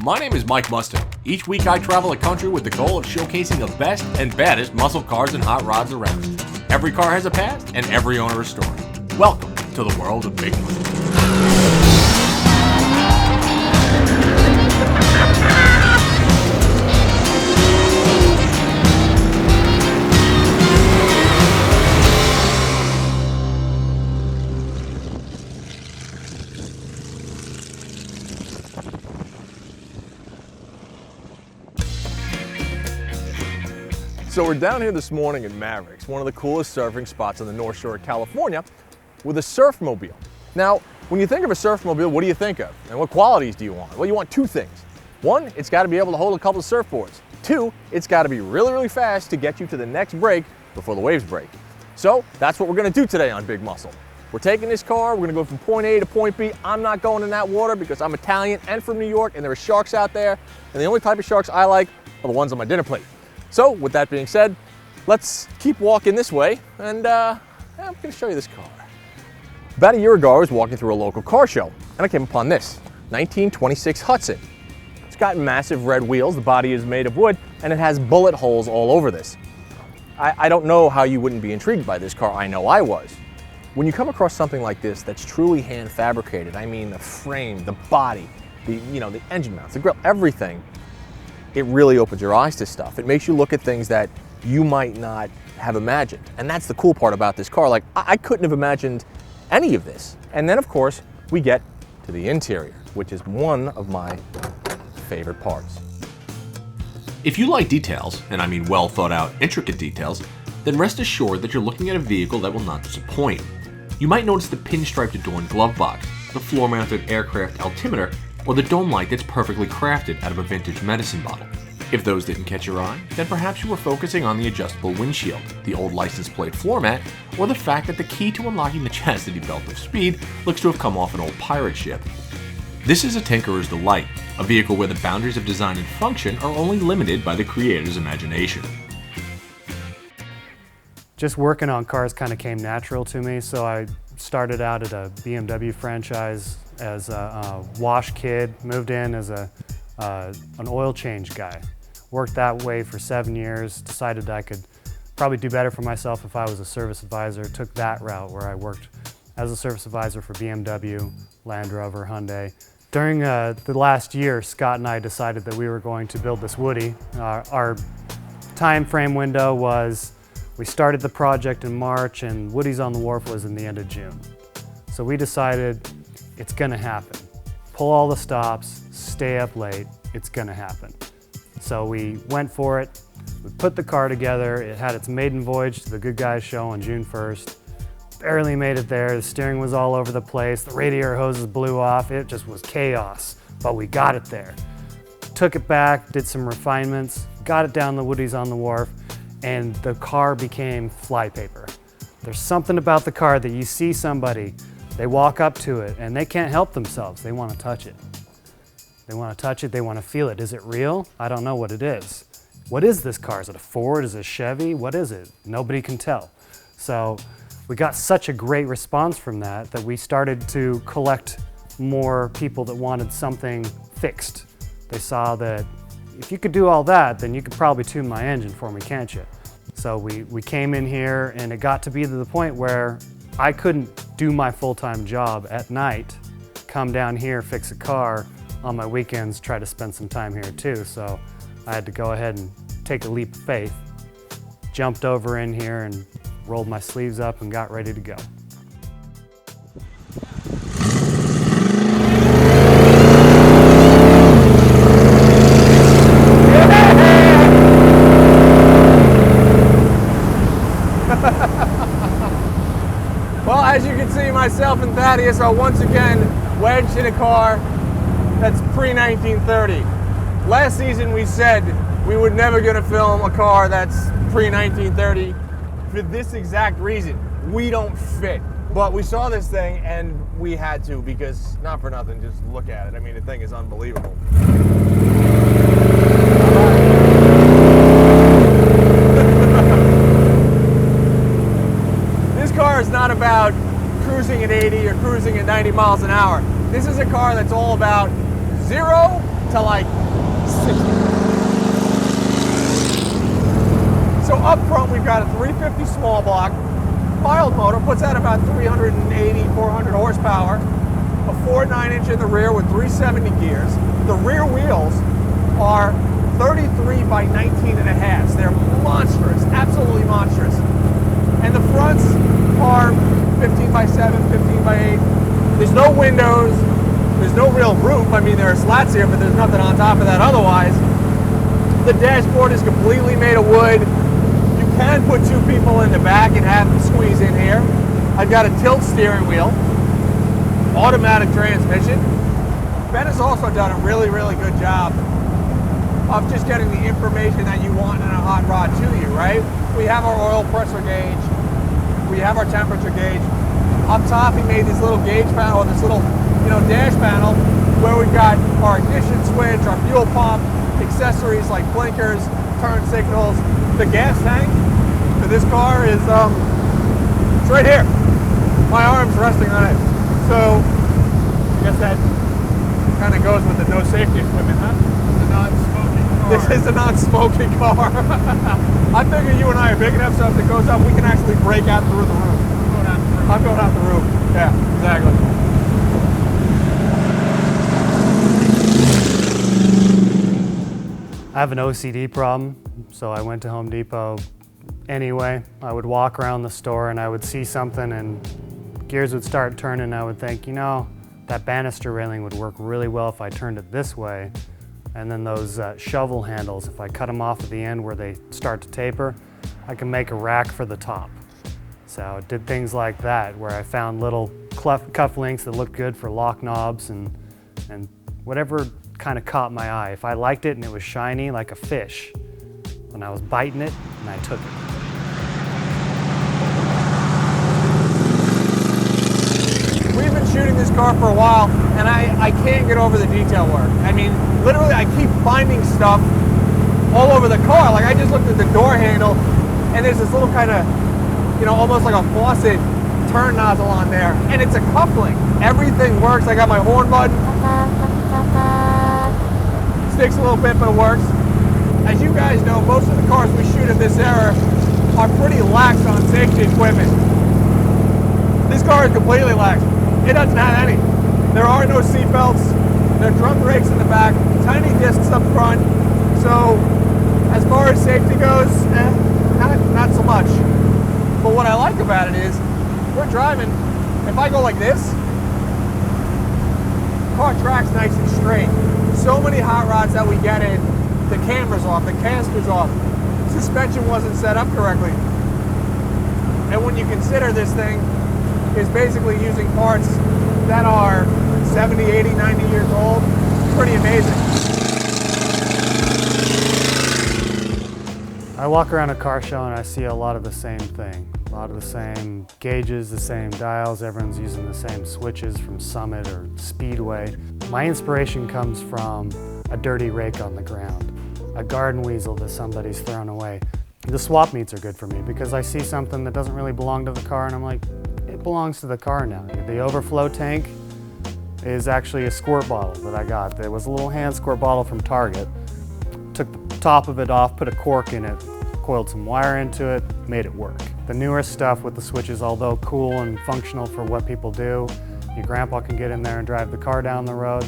My name is Mike Mustang. Each week I travel the country with the goal of showcasing the best and baddest muscle cars and hot rods around. Every car has a past and every owner a story. Welcome to the world of Big Muscle. So we're down here this morning in Mavericks, one of the coolest surfing spots on the North Shore of California, with a surfmobile. Now, when you think of a surfmobile, what do you think of? And what qualities do you want? Well, you want two things. One, it's got to be able to hold a couple of surfboards. Two, it's got to be really, really fast to get you to the next break before the waves break. So that's what we're going to do today on Big Muscle. We're taking this car, we're going to go from point A to point B. I'm not going in that water because I'm Italian and from New York, and there are sharks out there. And the only type of sharks I like are the ones on my dinner plate. So with that being said, let's keep walking this way, and I'm going to show you this car. About a year ago, I was walking through a local car show, and I came upon this 1926 Hudson. It's got massive red wheels, the body is made of wood, and it has bullet holes all over this. I don't know how you wouldn't be intrigued by this car. I know I was. When you come across something like this that's truly hand fabricated, I mean the frame, the body, the engine mounts, the grill, everything, it really opens your eyes to stuff. It makes you look at things that you might not have imagined. And that's the cool part about this car. Like, I couldn't have imagined any of this. And then, of course, we get to the interior, which is one of my favorite parts. If you like details, and I mean well thought out, intricate details, then rest assured that you're looking at a vehicle that will not disappoint. You might notice the pinstriped adorned glove box, the floor-mounted aircraft altimeter, or the dome light that's perfectly crafted out of a vintage medicine bottle. If those didn't catch your eye, then perhaps you were focusing on the adjustable windshield, the old license plate floor mat, or the fact that the key to unlocking the chastity belt of speed looks to have come off an old pirate ship. This is a tinkerer's delight, a vehicle where the boundaries of design and function are only limited by the creator's imagination. Just working on cars kind of came natural to me, so I started out at a BMW franchise as a wash kid, moved in as an oil change guy. Worked that way for 7 years, decided I could probably do better for myself if I was a service advisor. Took that route where I worked as a service advisor for BMW, Land Rover, Hyundai. During the last year, Scott and I decided that we were going to build this Woody. Our time frame window was, we started the project in March and Woody's on the Wharf was in the end of June. So we decided it's gonna happen. Pull all the stops, stay up late, it's gonna happen. So we went for it, we put the car together, it had its maiden voyage to the Good Guys show on June 1st. Barely made it there, the steering was all over the place, the radiator hoses blew off, it just was chaos, but we got it there. Took it back, did some refinements, got it down the Woody's on the Wharf, and the car became flypaper. There's something about the car that you see somebody, they walk up to it and they can't help themselves. They want to touch it. They want to touch it, they want to feel it. Is it real? I don't know what it is. What is this car? Is it a Ford? Is it a Chevy? What is it? Nobody can tell. So we got such a great response from that that we started to collect more people that wanted something fixed. They saw that if you could do all that, then you could probably tune my engine for me, can't you? So we came in here and it got to be to the point where I couldn't do my full-time job at night, come down here, fix a car, on my weekends try to spend some time here too. So I had to go ahead and take a leap of faith, jumped over in here and rolled my sleeves up and got ready to go. Well, as you can see, myself and Thaddeus are once again wedged in a car that's pre-1930. Last season we said we were never going to film a car that's pre-1930 for this exact reason. We don't fit. But we saw this thing and we had to, because not for nothing, just look at it. I mean, the thing is unbelievable. This car is not about cruising at 80 or cruising at 90 miles an hour. This is a car that's all about 0 to like 60. So up front, we've got a 350 small block, mild motor, puts out about 380, 400 horsepower, a 4.9-inch in the rear with 370 gears. The rear wheels are 33 by 19 and a half. They're monstrous, absolutely monstrous. And the fronts are 15 by 7, 15 by 8. There's no windows, there's no real roof. I mean, there are slats here, but there's nothing on top of that otherwise. The dashboard is completely made of wood. You can put two people in the back and have them squeeze in here. I've got a tilt steering wheel, automatic transmission. Ben has also done a really, really good job of just getting the information that you want in a hot rod to you, right? We have our oil pressure gauge. We have our temperature gauge. Up top, he made this little gauge panel, or this little, dash panel, where we've got our ignition switch, our fuel pump, accessories like blinkers, turn signals. The gas tank for this car is it's right here. My arm's resting on it. So I guess that kind of goes with the no safety equipment, huh? The non-smoking car. This is a non-smoking car. I figure you and I are big enough so if it goes up, we can actually break out through the roof. I'm going out the roof. Yeah, exactly. I have an OCD problem, so I went to Home Depot anyway. I would walk around the store and I would see something and gears would start turning and I would think, that banister railing would work really well if I turned it this way. And then those shovel handles, if I cut them off at the end where they start to taper, I can make a rack for the top. So I did things like that where I found little cuff links that looked good for lock knobs and whatever kind of caught my eye. If I liked it and it was shiny like a fish, when I was biting it, and I took it. We've been shooting this car for a while, and I can't get over the detail work. I mean, literally, I keep finding stuff all over the car. Like, I just looked at the door handle, and there's this little kind of, almost like a faucet turn nozzle on there, and it's a coupling. Everything works. I got my horn button. Sticks a little bit, but it works. As you guys know, most of the cars we shoot in this era are pretty lax on safety equipment. This car is completely lax. It doesn't have any. There are no seat belts. There are drum brakes in the back, tiny discs up front. So as far as safety goes, not so much. But what I like about it is, we're driving, if I go like this, the car tracks nice and straight. So many hot rods that we get in, the camber's off, the caster's off, suspension wasn't set up correctly. And when you consider this thing is basically using parts that are 70, 80, 90 years old, it's pretty amazing. I walk around a car show and I see a lot of the same thing. A lot of the same gauges, the same dials, everyone's using the same switches from Summit or Speedway. My inspiration comes from a dirty rake on the ground, a garden weasel that somebody's thrown away. The swap meets are good for me because I see something that doesn't really belong to the car and I'm like, it belongs to the car now. The overflow tank is actually a squirt bottle that I got. There was a little hand squirt bottle from Target. Took the top of it off, put a cork in it, coiled some wire into it, made it work. The newer stuff with the switches, although cool and functional for what people do, your grandpa can get in there and drive the car down the road.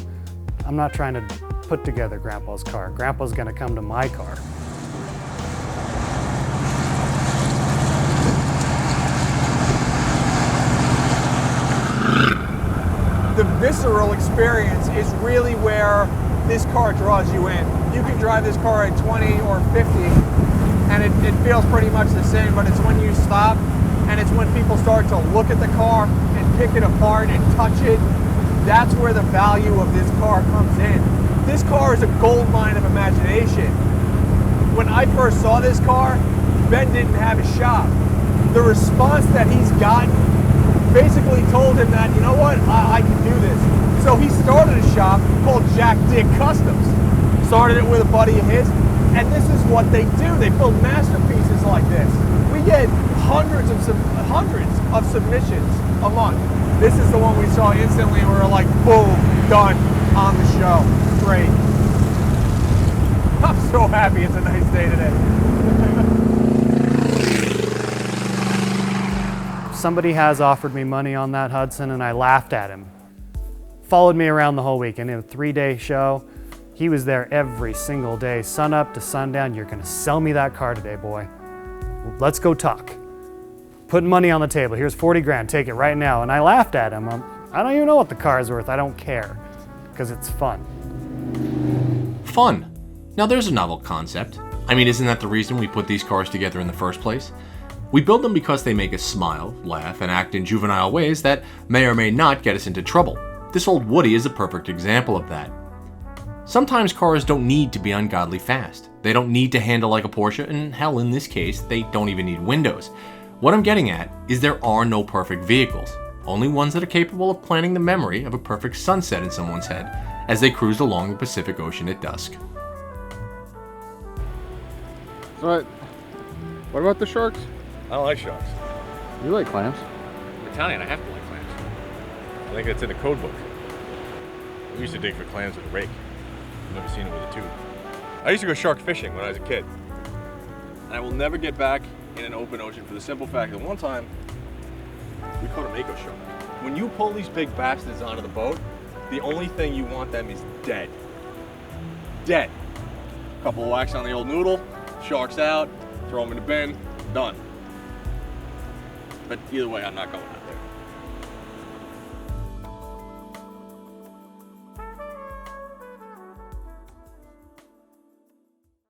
I'm not trying to put together grandpa's car. Grandpa's gonna come to my car. The visceral experience is really where this car draws you in. You can drive this car at 20 or 50 and it feels pretty much the same, but it's when you stop and it's when people start to look at the car and pick it apart and touch it, that's where the value of this car comes in. This car is a gold mine of imagination. When I first saw this car, Ben didn't have a shop. The response that he's gotten basically told him that, you know what, I can do this. So he started a shop called Jack Dick Customs. Started it with a buddy of his, and this is what they do. They build masterpieces like this. We get hundreds of submissions a month. This is the one we saw instantly and we were like, boom, done on the show. Great. I'm so happy it's a nice day today. Somebody has offered me money on that Hudson and I laughed at him. Followed me around the whole weekend in a 3-day show. He was there every single day, sun up to sundown. You're gonna sell me that car today, boy. Let's go talk. Putting money on the table. Here's 40 grand, take it right now. And I laughed at him. I don't even know what the car is worth. I don't care, because it's fun. Fun. Now there's a novel concept. I mean, isn't that the reason we put these cars together in the first place? We build them because they make us smile, laugh, and act in juvenile ways that may or may not get us into trouble. This old Woody is a perfect example of that. Sometimes cars don't need to be ungodly fast. They don't need to handle like a Porsche, and hell, in this case, they don't even need windows. What I'm getting at is there are no perfect vehicles, only ones that are capable of planting the memory of a perfect sunset in someone's head as they cruise along the Pacific Ocean at dusk. So what about the sharks? I don't like sharks. You like clams? I'm Italian, I have to like clams. I think that's in the code book. We used to dig for clams with a rake. I've never seen it with a tube. I used to go shark fishing when I was a kid. And I will never get back in an open ocean for the simple fact that one time we caught a mako shark. When you pull these big bastards onto the boat, the only thing you want them is dead. Dead. Couple of whacks on the old noodle, shark's out, throw them in the bin, done. But either way, I'm not going out.